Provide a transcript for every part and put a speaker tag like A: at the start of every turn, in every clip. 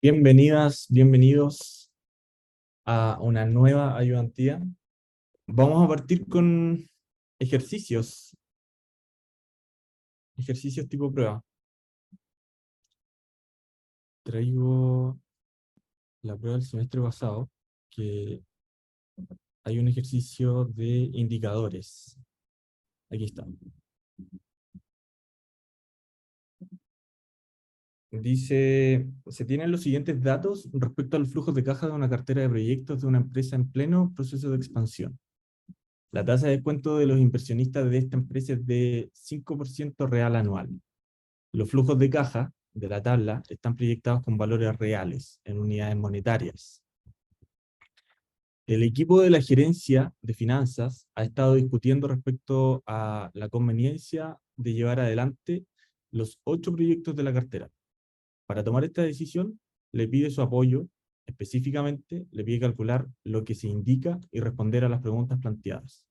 A: Bienvenidas, bienvenidos a una nueva ayudantía. Vamos a partir con ejercicios, ejercicios tipo prueba. Traigo la prueba del semestre pasado, que hay un ejercicio de indicadores. Aquí está. Dice, se tienen los siguientes datos respecto a los flujos de caja de una cartera de proyectos de una empresa en pleno proceso de expansión. La tasa de descuento de los inversionistas de esta empresa es de 5% real anual. Los flujos de caja de la tabla están proyectados con valores reales, en unidades monetarias. El equipo de la gerencia de finanzas ha estado discutiendo respecto a la conveniencia de llevar adelante los 8 proyectos de la cartera. Para tomar esta decisión, le pide su apoyo, específicamente le pide calcular lo que se indica y responder a las preguntas planteadas.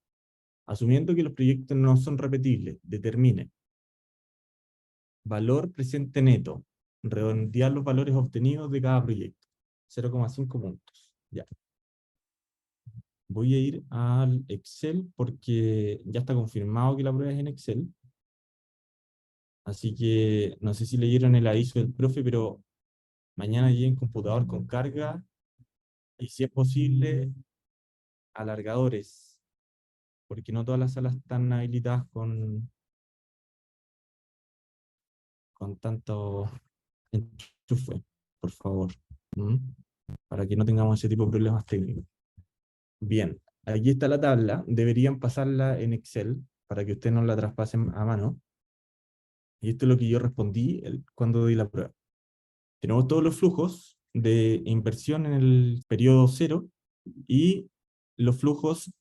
A: Asumiendo que los proyectos no son repetibles, determine valor presente neto, redondear los valores obtenidos de cada proyecto, 0,5 puntos. Ya. Voy a ir al Excel porque ya está confirmado que la prueba es en Excel. Así que no sé si leyeron el aviso del profe, pero mañana llegue en computador con carga y, si es posible, alargadores, porque no todas las salas están habilitadas con tanto enchufe, por favor. ¿Mm? Para que no tengamos ese tipo de problemas técnicos. Bien, aquí está la tabla, deberían pasarla en Excel para que ustedes no la traspasen a mano. Y esto es lo que yo respondí cuando di la prueba. Tenemos todos los flujos de inversión en el periodo 0 y los flujos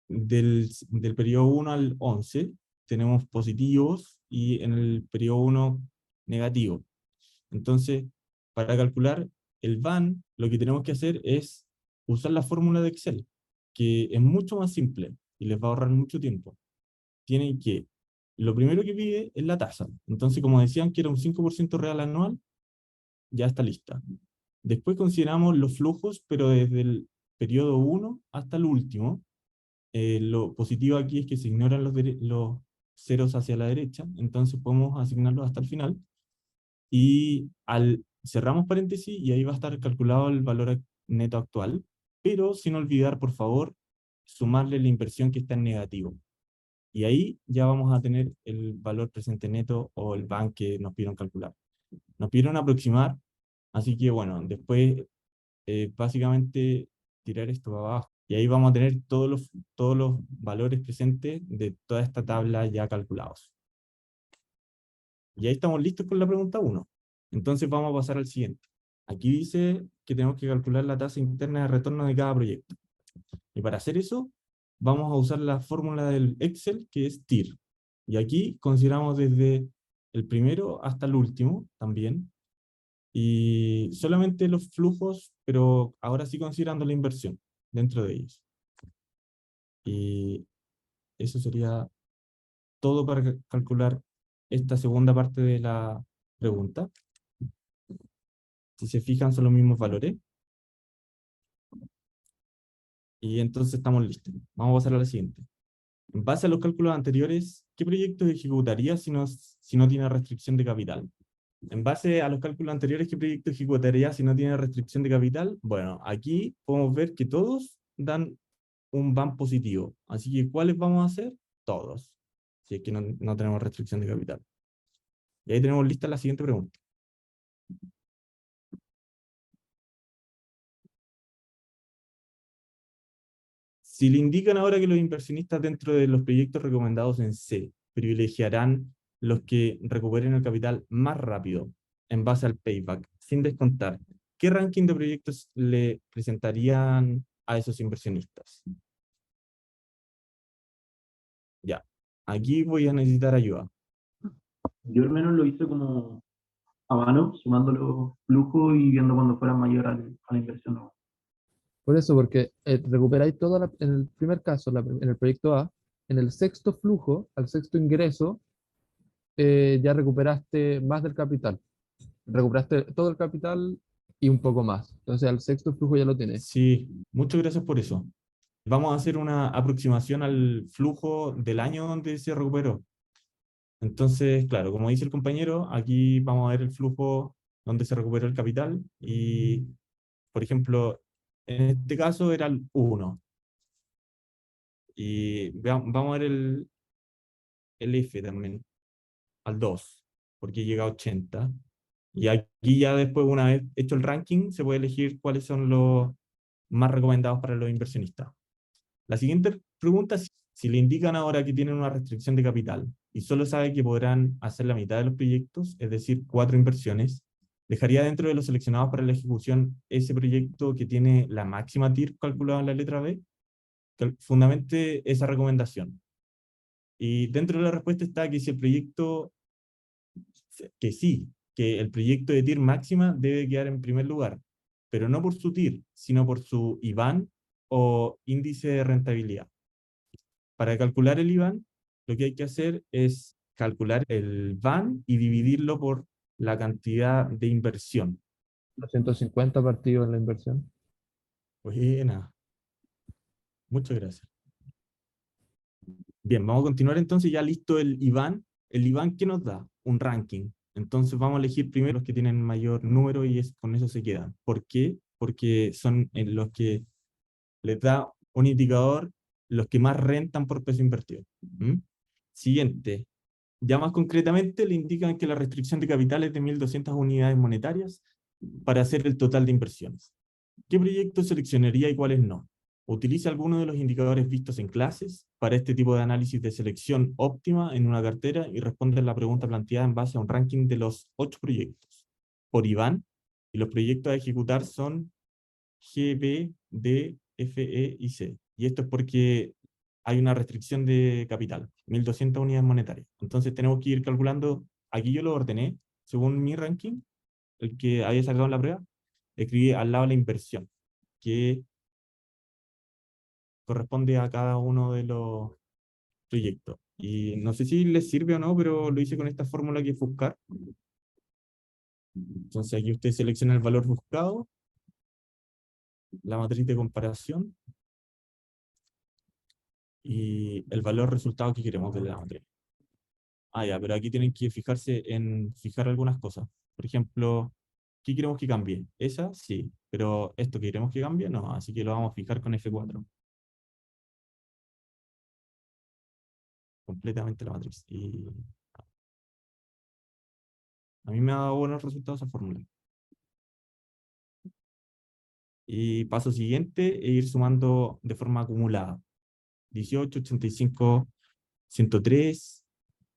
A: del periodo 1 al 11. Tenemos positivos y en el periodo 1 negativo. Entonces, para calcular el VAN, lo que tenemos que hacer es usar la fórmula de Excel, que es mucho más simple y les va a ahorrar mucho tiempo. Tienen que, lo primero que pide es la tasa. Entonces, como decían que era un 5% real anual, ya está lista. Después consideramos los flujos, pero desde el periodo 1 hasta el último. Lo positivo aquí es que se ignoran los ceros hacia la derecha, entonces podemos asignarlos hasta el final. Y cerramos paréntesis y ahí va a estar calculado el valor neto actual, pero sin olvidar, por favor, sumarle la inversión que está en negativo. Y ahí ya vamos a tener el valor presente neto o el VAN que nos pidieron calcular. Nos pidieron aproximar, así que bueno, después básicamente tirar esto para abajo. Y ahí vamos a tener todos los valores presentes de toda esta tabla ya calculados. Y ahí estamos listos con la pregunta 1. Entonces vamos a pasar al siguiente. Aquí dice que tenemos que calcular la tasa interna de retorno de cada proyecto. Y para hacer eso, vamos a usar la fórmula del Excel, que es TIR. Y aquí consideramos desde el primero hasta el último también. Y solamente los flujos, pero ahora sí considerando la inversión dentro de ellos. Y eso sería todo para calcular esta segunda parte de la pregunta. Si se fijan, son los mismos valores. Y entonces estamos listos. Vamos a pasar a la siguiente. En base a los cálculos anteriores, ¿qué proyecto ejecutaría si no tiene restricción de capital? En base a los cálculos anteriores, ¿qué proyecto ejecutaría si no tiene restricción de capital? Bueno, aquí podemos ver que todos dan un VAN positivo. Así que, ¿cuáles vamos a hacer? Todos. Si es que no tenemos restricción de capital. Y ahí tenemos lista la siguiente pregunta. Si le indican ahora que los inversionistas dentro de los proyectos recomendados en C privilegiarán los que recuperen el capital más rápido en base al payback, sin descontar, ¿qué ranking de proyectos le presentarían a esos inversionistas? Ya, aquí voy a necesitar ayuda.
B: Yo al menos lo hice como a mano, sumando los flujos y viendo cuando fuera mayor a la inversión. ¿No?
C: Por eso, porque recuperáis todo en el primer caso, en el proyecto A, en el sexto flujo, al sexto ingreso, ya recuperaste más del capital. Recuperaste todo el capital y un poco más. Entonces al sexto flujo ya lo tiene.
A: Sí, muchas gracias por eso. Vamos a hacer una aproximación al flujo del año donde se recuperó. Entonces, claro, como dice el compañero, aquí vamos a ver el flujo donde se recuperó el capital y, por ejemplo, en este caso era el 1. Y vamos a ver el F también, al 2, porque llega a 80. Y aquí ya después, una vez hecho el ranking, se puede elegir cuáles son los más recomendados para los inversionistas. La siguiente pregunta es si le indican ahora que tienen una restricción de capital y solo sabe que podrán hacer la mitad de los proyectos, es decir, 4 inversiones, ¿dejaría dentro de los seleccionados para la ejecución ese proyecto que tiene la máxima TIR calculada en la letra B? Fundamente esa recomendación. Y dentro de la respuesta está que si el proyecto, que sí, que el proyecto de TIR máxima debe quedar en primer lugar, pero no por su TIR, sino por su IBAN o índice de rentabilidad. Para calcular el IBAN, lo que hay que hacer es calcular el BAN y dividirlo por la cantidad de inversión.
C: 250 partidos en la inversión.
A: Buena, muchas gracias. Bien, vamos a continuar entonces, ya listo el IBAN. ¿El IBAN qué nos da? Un ranking. Entonces vamos a elegir primero los que tienen mayor número y con eso se quedan. ¿Por qué? Porque son los que les da un indicador los que más rentan por peso invertido. ¿Mm? Siguiente. Ya más concretamente, le indican que la restricción de capital es de 1.200 unidades monetarias para hacer el total de inversiones. ¿Qué proyectos seleccionaría y cuáles no? Utiliza alguno de los indicadores vistos en clases para este tipo de análisis de selección óptima en una cartera y responde a la pregunta planteada en base a un ranking de los 8 proyectos por IBAN, y los proyectos a ejecutar son G, B, D, F, E y C. Y esto es porque hay una restricción de capital, 1.200 unidades monetarias. Entonces tenemos que ir calculando, aquí yo lo ordené, según mi ranking, el que había sacado en la prueba, escribí al lado la inversión, que corresponde a cada uno de los proyectos. Y no sé si les sirve o no, pero lo hice con esta fórmula que es buscar. Entonces aquí usted selecciona el valor buscado, la matriz de comparación, y el valor resultado que queremos de la matriz. Ah, ya, pero aquí tienen que fijarse en fijar algunas cosas. Por ejemplo, ¿qué queremos que cambie? Esa, sí, pero esto que queremos que cambie, no, así que lo vamos a fijar con F4. Completamente la matriz. Y a mí me ha dado buenos resultados esa fórmula. Y paso siguiente, e ir sumando de forma acumulada. 18, 85, 103,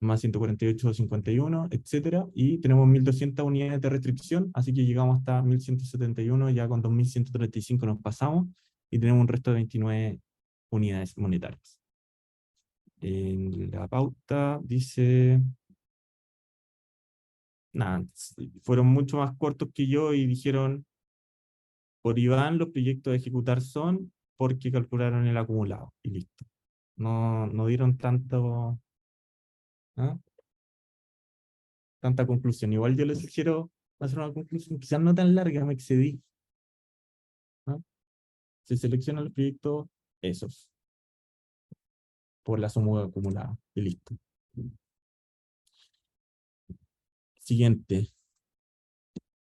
A: más 148, 51, etcétera. Y tenemos 1.200 unidades de restricción, así que llegamos hasta 1.171, ya con 2.135 nos pasamos y tenemos un resto de 29 unidades monetarias. En la pauta dice, nada, fueron mucho más cortos que yo y dijeron, por Iván los proyectos a ejecutar son porque calcularon el acumulado y listo. No, no dieron ¿ah? Tanta conclusión. Igual yo les sugiero hacer una conclusión quizás no tan larga, me excedí, ¿no? Se seleccionan los proyectos esos por la suma acumulada y listo. Siguiente.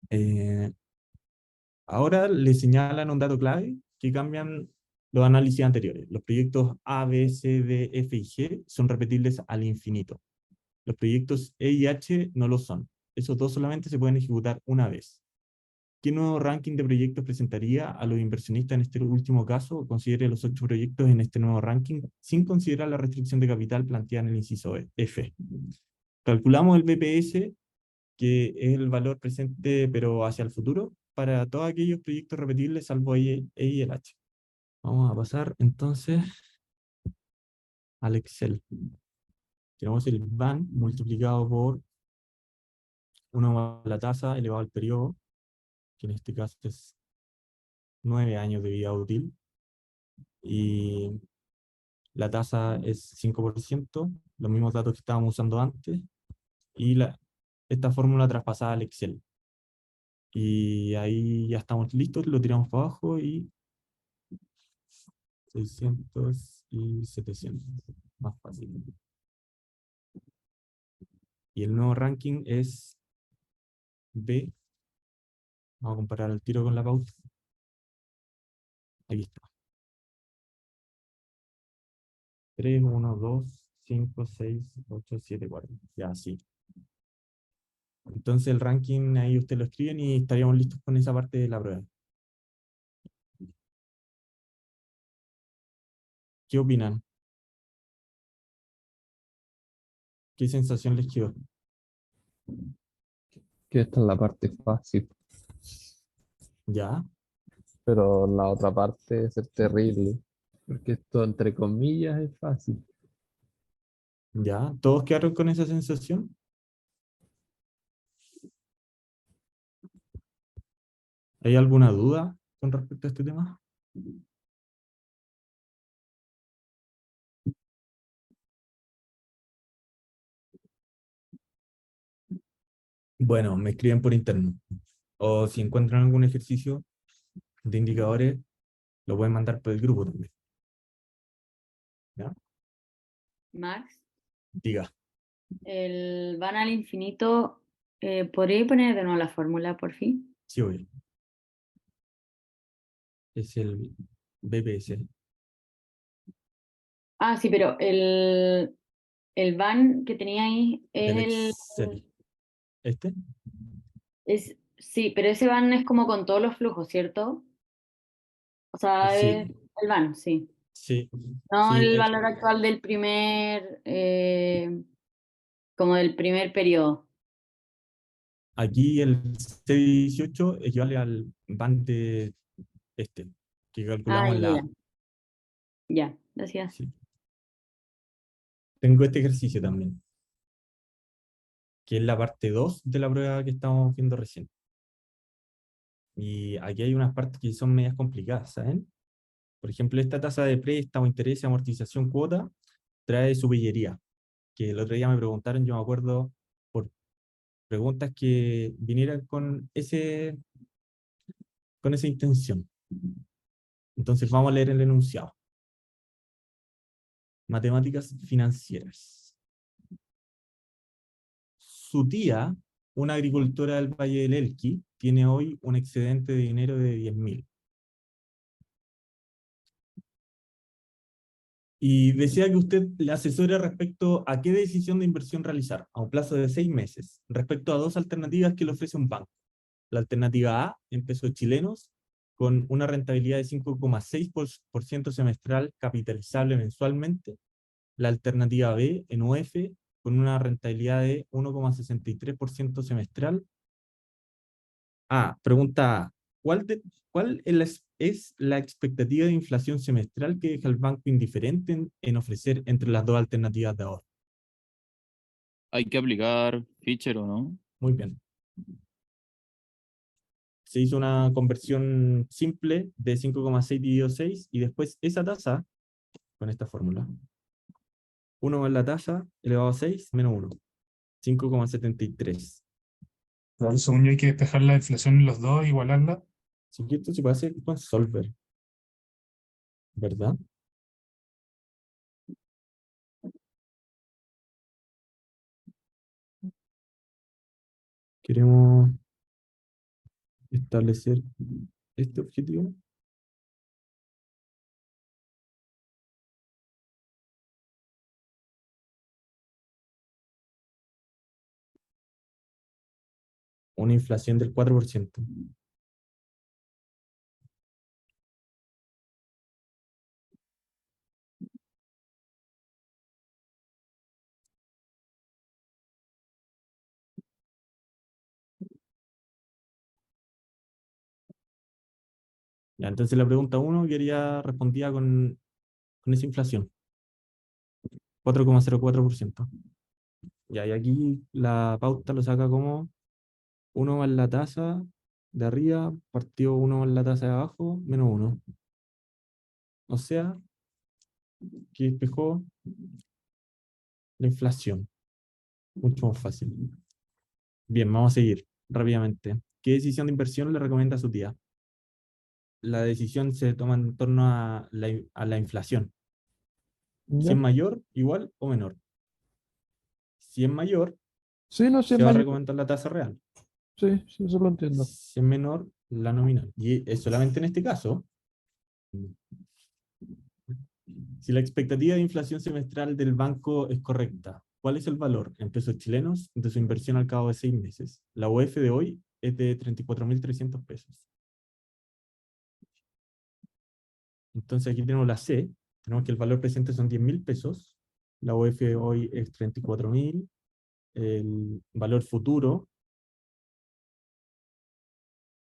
A: Eh, Ahora le señalan un dato clave que cambian los análisis anteriores. Los proyectos A, B, C, D, F y G son repetibles al infinito. Los proyectos E y H no lo son. Esos dos solamente se pueden ejecutar una vez. ¿Qué nuevo ranking de proyectos presentaría a los inversionistas en este último caso? Considere los 8 proyectos en este nuevo ranking sin considerar la restricción de capital planteada en el inciso F. Calculamos el BPS, que es el valor presente pero hacia el futuro, para todos aquellos proyectos repetibles salvo E y el H. Vamos a pasar entonces al Excel. Tenemos el BAN multiplicado por 1 más la tasa elevado al periodo, que en este caso es 9 años de vida útil, y la tasa es 5%, los mismos datos que estábamos usando antes, y esta fórmula traspasada al Excel. Y ahí ya estamos listos, lo tiramos para abajo y 600 y 700. Más fácil. Y el nuevo ranking es B. Vamos a comparar el tiro con la pauta. Aquí está. 3, 1, 2, 5, 6, 8, 7, 4. Ya, sí. Entonces el ranking ahí usted lo escriben y estaríamos listos con esa parte de la prueba. ¿Qué opinan? ¿Qué sensación les quedó?
C: Que esta es la parte fácil,
A: ¿Ya?
C: pero la otra parte es terrible, porque esto entre comillas es fácil.
A: ¿Ya? ¿Todos quedaron con esa sensación? ¿Hay alguna duda con respecto a este tema? Bueno, me escriben por interno. O si encuentran algún ejercicio de indicadores, lo pueden mandar por el grupo también. ¿Ya?
D: Max,
A: Diga.
D: el van al infinito, ¿podría poner de nuevo la fórmula, por fin?
A: Sí, obvio. Es el BPS
D: Ah, sí, pero el van que tenía ahí
A: del
D: es
A: Excel. ¿Este?
D: sí, pero ese van es como con todos los flujos, ¿cierto? O sea, es
A: Sí,
D: el van, sí.
A: sí,
D: No
A: sí.
D: el valor actual del primer, como del primer periodo.
A: Aquí el C18 equivale al band de este, que
D: Ah,
A: calculamos en
D: ya,
A: la
D: ya.
A: A.
D: Ya, gracias.
A: Sí. Tengo este ejercicio también, que es la parte 2 de la prueba que estamos viendo recién. Y aquí hay unas partes que son medias complicadas, ¿saben? Por ejemplo, esta tasa de préstamo, interés, amortización, cuota, trae su pillería, que el otro día me preguntaron, yo me acuerdo, por preguntas que vinieran con esa intención. Entonces vamos a leer el enunciado. Matemáticas financieras. Su tía, una agricultora del Valle del Elqui, tiene hoy un excedente de dinero de 10.000. Y desea que usted le asesore respecto a qué decisión de inversión realizar a un plazo de 6 meses, respecto a dos alternativas que le ofrece un banco. La alternativa A, en pesos chilenos, con una rentabilidad de 5,6% semestral capitalizable mensualmente. La alternativa B, en UF, con una rentabilidad de 1,63% semestral. Pregunta A. ¿Cuál es la expectativa de inflación semestral que deja el banco indiferente en ofrecer entre las dos alternativas de ahorro?
E: Hay que aplicar Fisher o no.
A: Muy bien. Se hizo una conversión simple de 5,6 dividido 6 y después esa tasa, con esta fórmula, 1 más la tasa elevado a 6 menos 1, 5,73.
F: Claro, según yo hay que despejar la inflación en los dos, igualarla.
A: Si esto se puede hacer con Solver, ¿verdad? Queremos establecer este objetivo. Una inflación del 4%. Ya, entonces la pregunta 1 quería respondía con esa inflación, 4,04%. Ya, y aquí la pauta lo saca como 1 más la tasa de arriba, partido 1 más la tasa de abajo, menos 1. O sea, que despejó la inflación. Mucho más fácil. Bien, vamos a seguir rápidamente. ¿qué decisión de inversión le recomienda a su tía? La decisión se toma en torno a la inflación. Si
C: ¿Ya?
A: es mayor, igual o menor. Si es mayor,
C: Sí, no, sí es
A: se va a
C: mayor.
A: recomendar la tasa real.
C: Sí, sí, eso lo entiendo.
A: Si es menor, la nominal. Y es solamente en este caso, si la expectativa de inflación semestral del banco es correcta, ¿cuál es el valor en pesos chilenos de su inversión al cabo de 6 meses? La UF de hoy es de 34.300 pesos. Entonces aquí tenemos la C, tenemos que el valor presente son 10.000 pesos, la UF de hoy es 34.000, el valor futuro,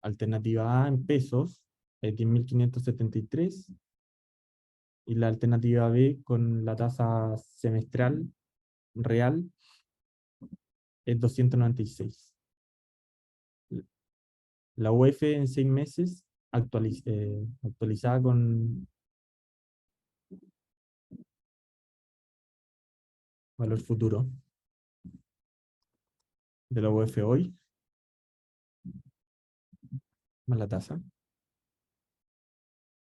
A: alternativa A en pesos, es 10.573, y la alternativa B con la tasa semestral real es 296. La UF en 6 meses actualizada con valor futuro de la UF hoy, más la tasa.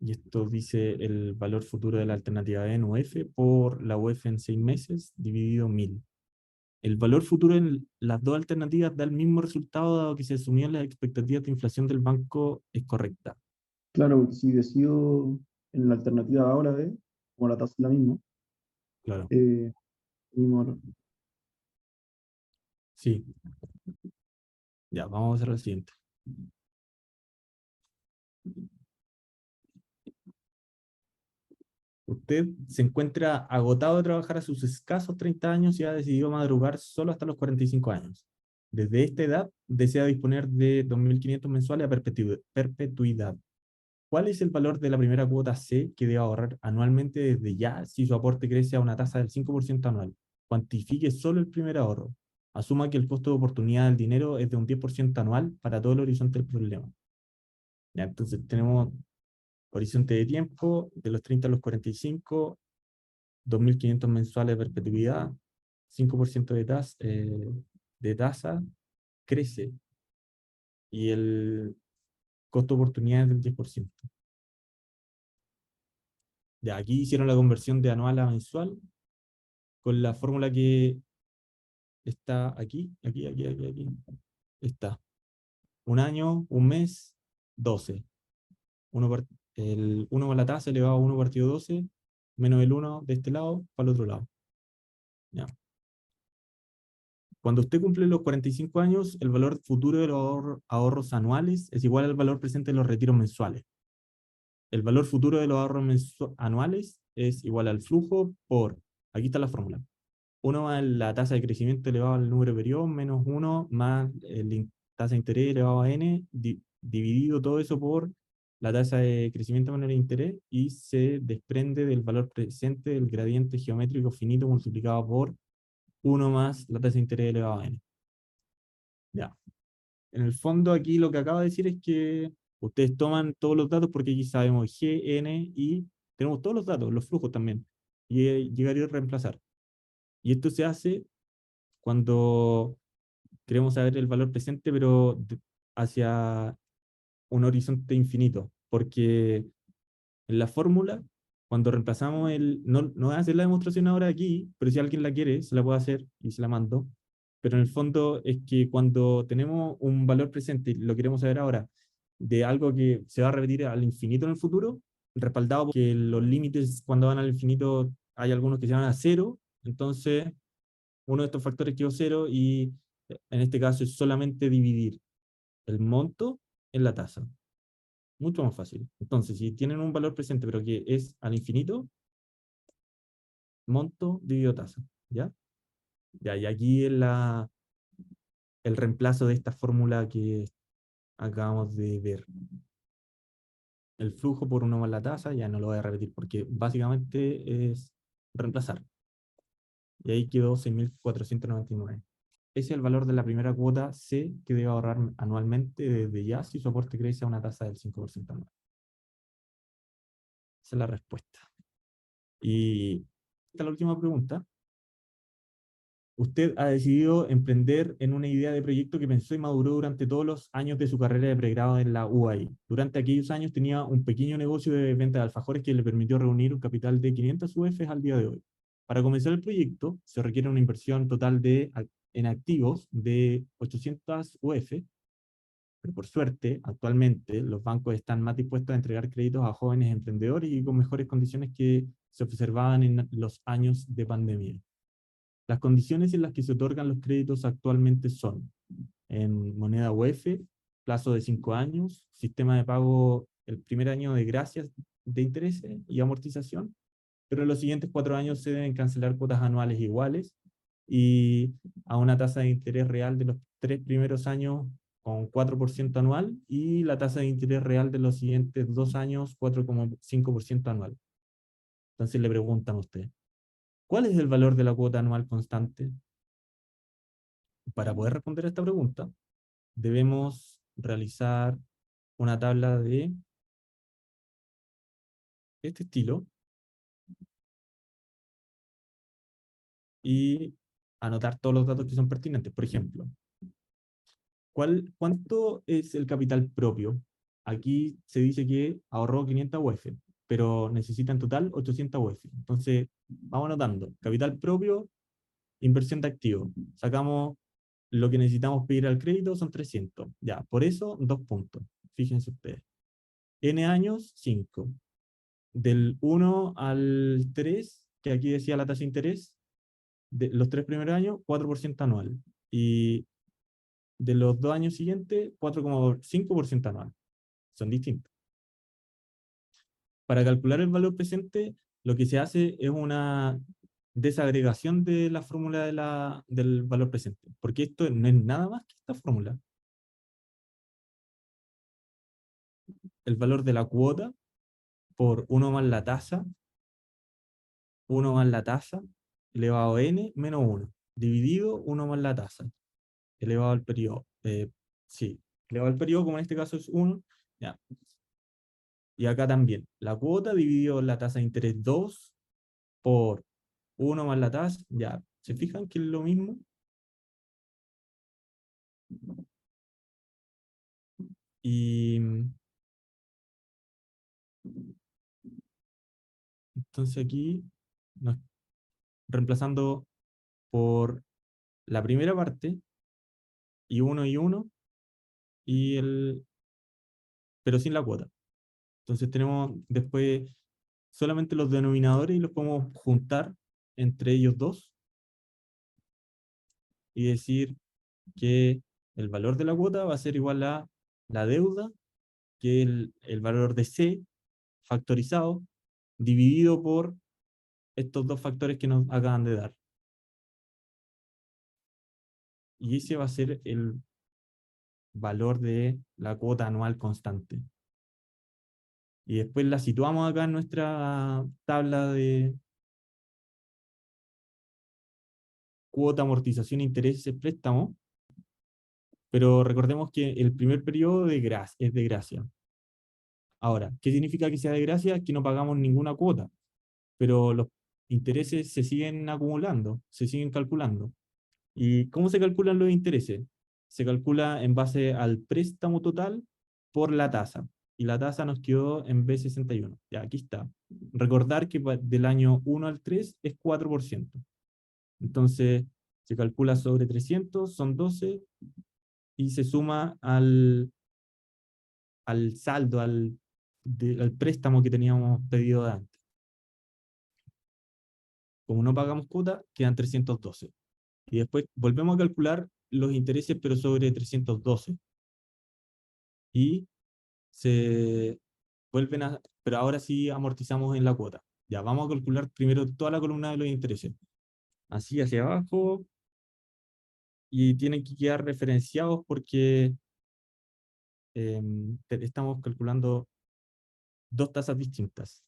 A: Y esto dice el valor futuro de la alternativa E en UF por la UF en 6 meses dividido 1000. El valor futuro en las dos alternativas da el mismo resultado dado que se asumían las expectativas de inflación del banco es correcta.
B: Claro, porque si decido en la alternativa A o la B, como la tasa es la misma,
A: Claro,
B: mismo valor.
A: sí. Ya, vamos a hacer lo siguiente. Usted se encuentra agotado de trabajar a sus escasos 30 años y ha decidido madrugar solo hasta los 45 años. Desde esta edad desea disponer de 2.500 mensuales a perpetuidad. ¿Cuál es el valor de la primera cuota C que debe ahorrar anualmente desde ya si su aporte crece a una tasa del 5% anual? Cuantifique solo el primer ahorro. Asuma que el costo de oportunidad del dinero es de un 10% anual para todo el horizonte del problema. Ya, entonces tenemos horizonte de tiempo de los 30 a los 45, 2.500 mensuales de perpetuidad, 5% de tasa, crece y el costo de oportunidad es del 10%. Ya, aquí hicieron la conversión de anual a mensual con la fórmula que está aquí. Está. Un año, un mes, 12. El 1 más la tasa elevado a 1 partido 12, menos el 1 de este lado para el otro lado. Ya. Cuando usted cumple los 45 años, el valor futuro de los ahorros anuales es igual al valor presente de los retiros mensuales. El valor futuro de los ahorros anuales es igual al flujo por, aquí está la fórmula, 1 más la tasa de crecimiento elevado al número de periodos, menos 1 más la tasa de interés elevado a n, dividido todo eso por la tasa de crecimiento menor de interés, y se desprende del valor presente del gradiente geométrico finito multiplicado por 1 más la tasa de interés elevado a n. Ya. En el fondo aquí lo que acaba de decir es que ustedes toman todos los datos porque aquí sabemos G, N y tenemos todos los datos, los flujos también. Y llegar y reemplazar. Y esto se hace cuando queremos saber el valor presente, pero hacia un horizonte infinito. Porque en la fórmula, cuando reemplazamos no voy a hacer la demostración ahora aquí, pero si alguien la quiere, se la puede hacer y se la mando. Pero en el fondo es que cuando tenemos un valor presente y lo queremos saber ahora, de algo que se va a repetir al infinito en el futuro, respaldado porque los límites cuando van al infinito hay algunos que se van a cero, entonces uno de estos factores quedó cero y en este caso es solamente dividir el monto en la tasa. Mucho más fácil. Entonces, si tienen un valor presente pero que es al infinito, monto dividido tasa. ¿Ya? Ya, y aquí es el reemplazo de esta fórmula que acabamos de ver. El flujo por 1 más la tasa, ya no lo voy a repetir porque básicamente es reemplazar. Y ahí quedó 6.499. Ese es el valor de la primera cuota C que debe ahorrar anualmente desde ya si su aporte crece a una tasa del 5% anual. Esa es la respuesta. Y esta es la última pregunta. usted ha decidido emprender en una idea de proyecto que pensó y maduró durante todos los años de su carrera de pregrado en la UAI. Durante aquellos años tenía un pequeño negocio de venta de alfajores que le permitió reunir un capital de 500 UFs al día de hoy. Para comenzar el proyecto se requiere una inversión total en activos de 800 UF, pero por suerte, actualmente los bancos están más dispuestos a entregar créditos a jóvenes emprendedores y con mejores condiciones que se observaban en los años de pandemia. Las condiciones en las que se otorgan los créditos actualmente son en moneda UF, plazo de 5 años, sistema de pago el primer año de gracias de intereses y amortización, pero en los siguientes 4 años se deben cancelar cuotas anuales iguales y a una tasa de interés real de los 3 primeros años con 4% anual y la tasa de interés real de los siguientes 2 años 4,5% anual. Entonces le preguntan a usted, ¿cuál es el valor de la cuota anual constante? Para poder responder a esta pregunta, debemos realizar una tabla de este estilo y anotar todos los datos que son pertinentes. Por ejemplo, ¿cuánto es el capital propio? Aquí se dice que ahorró 500 UF, pero necesita en total 800 UF. Entonces, vamos anotando. Capital propio, inversión de activos. Sacamos lo que necesitamos pedir al crédito, son 300. Ya, por eso, 2 puntos. Fíjense ustedes. N años, 5. Del 1 al 3, que aquí decía la tasa de interés, de los 3 primeros años, 4% anual. Y de los 2 años siguientes, 4,5% anual. Son distintos. Para calcular el valor presente, lo que se hace es una desagregación de la fórmula del valor presente, porque esto no es nada más que esta fórmula. El valor de la cuota por 1 más la tasa, 1 más la tasa, elevado a n menos 1, dividido 1 más la tasa, elevado al periodo. Sí, elevado al periodo, como en este caso es 1, ya. Y acá también, la cuota dividido la tasa de interés 2 por 1 más la tasa, ya. ¿Se fijan que es lo mismo? Y entonces aquí, nos, reemplazando por la primera parte, y 1 y 1, pero sin la cuota. Entonces tenemos después solamente los denominadores y los podemos juntar entre ellos dos y decir que el valor de la cuota va a ser igual a la deuda, que es el valor de C factorizado, dividido por estos dos factores que nos acaban de dar. Y ese va a ser el valor de la cuota anual constante. Y después la situamos acá en nuestra tabla de cuota, amortización, intereses, préstamo. Pero recordemos que el primer periodo es de gracia. Ahora, ¿qué significa que sea de gracia? Que no pagamos ninguna cuota, pero los intereses se siguen acumulando, se siguen calculando. ¿Y cómo se calculan los intereses? Se calcula en base al préstamo total por la tasa. Y la tasa nos quedó en B61. Ya, aquí está. Recordar que del año 1 al 3 es 4%. Entonces, se calcula sobre 300, son 12, y se suma al saldo, al préstamo que teníamos pedido de antes. Como no pagamos cuota, quedan 312. Y después volvemos a calcular los intereses, pero sobre 312. Y se vuelven pero ahora sí amortizamos en la cuota. Ya, vamos a calcular primero toda la columna de los intereses. Así hacia abajo. Y tienen que quedar referenciados porque estamos calculando dos tasas distintas.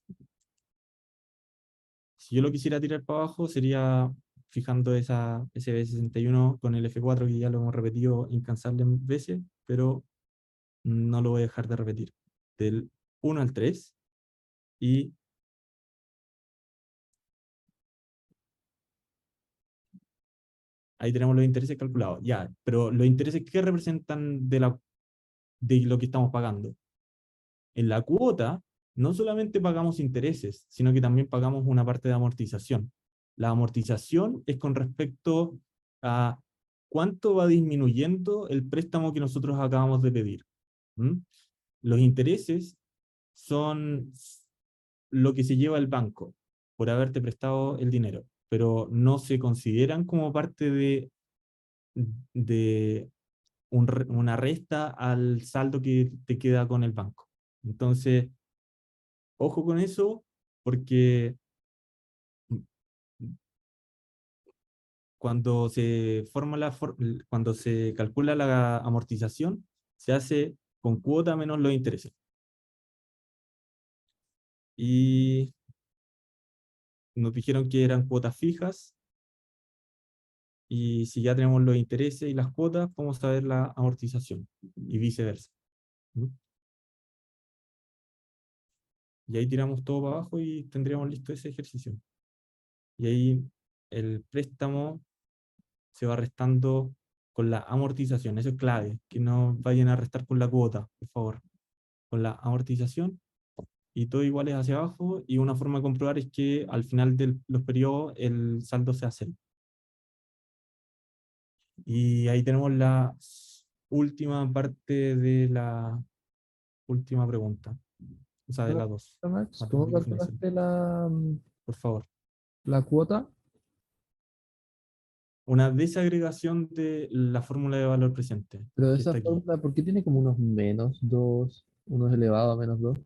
A: Si yo lo quisiera tirar para abajo, sería fijando esa SB61 con el F4, que ya lo hemos repetido incansables veces, pero no lo voy a dejar de repetir. Del 1 al 3, y Ahí tenemos los intereses calculados. Ya, pero los intereses, ¿qué representan de lo que estamos pagando? En la cuota, no solamente pagamos intereses, sino que también pagamos una parte de amortización. La amortización es con respecto a cuánto va disminuyendo el préstamo que nosotros acabamos de pedir. ¿Mm? Los intereses son lo que se lleva el banco por haberte prestado el dinero, pero no se consideran como parte de una resta al saldo que te queda con el banco. Entonces, ojo con eso, porque cuando cuando se calcula la amortización, se hace con cuota menos los intereses. Y nos dijeron que eran cuotas fijas, y si ya tenemos los intereses y las cuotas, vamos a ver la amortización, y viceversa. ¿Mm? Y ahí tiramos todo para abajo y tendríamos listo ese ejercicio. Y ahí el préstamo se va restando con la amortización. Eso es clave, que no vayan a restar con la cuota, por favor. Con la amortización, y todo igual es hacia abajo, y una forma de comprobar es que al final de los periodos el saldo se hace. Y ahí tenemos la última parte de la última pregunta. O sea, de las dos.
C: Max, ¿cómo
A: Matemática financiera.
C: calculaste
A: Por favor.
C: la cuota?
A: Una desagregación de la fórmula de valor presente,
C: Pero
A: que
C: esa
A: está aquí.
C: fórmula, ¿por qué tiene como unos -2, unos elevado a -2?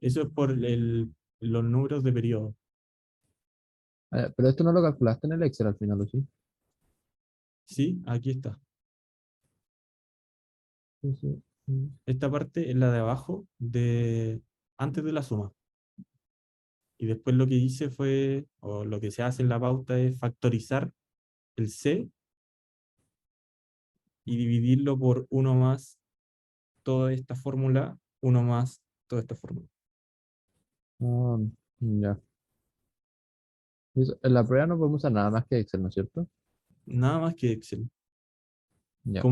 A: Eso es por los números de periodo.
C: Pero esto no lo calculaste en el Excel al final, ¿o sí?
A: Sí, aquí está.
C: Sí, sí. Mm.
A: Esta parte es la de abajo, antes de la suma. Y después lo que hice fue, o lo que se hace en la pauta, es factorizar el C y dividirlo por 1 más toda esta fórmula, 1 más toda esta fórmula.
C: Ah, ya. En la prueba no podemos usar nada más que Excel, ¿no es cierto?
A: Nada más que Excel.
C: Ya.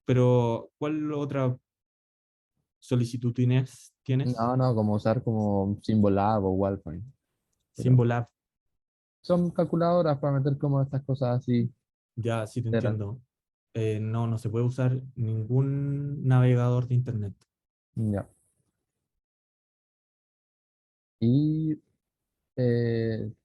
A: Pero, ¿cuál otra solicitud tienes?
C: No, no, como usar como Symbolab o Wallpoint. Pero
A: Symbolab.
C: son calculadoras para meter como estas cosas así.
A: Ya, sí te
C: Literal.
A: entiendo. No, no se puede usar ningún navegador de internet.
C: Ya. Y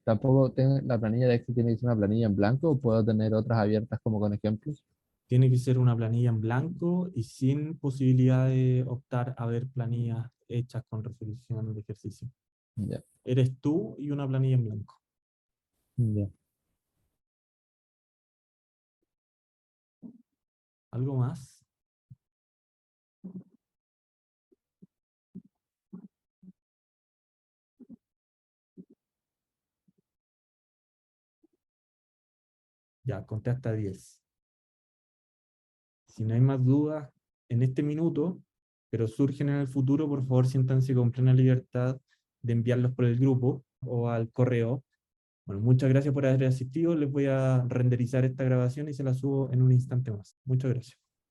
C: tampoco la planilla de Excel tiene que ser una planilla en blanco o puedo tener otras abiertas como con ejemplos.
A: Tiene que ser una planilla en blanco y sin posibilidad de optar a ver planillas hechas con resolución de ejercicio.
C: Ya.
A: Eres tú y una planilla en blanco.
C: Ya.
A: ¿Algo más? Ya, conté hasta 10. Si no hay más dudas en este minuto, pero surgen en el futuro, por favor siéntanse con plena libertad de enviarlos por el grupo o al correo. Bueno, muchas gracias por haber asistido. Les voy a renderizar esta grabación y se la subo en un instante más. Muchas gracias.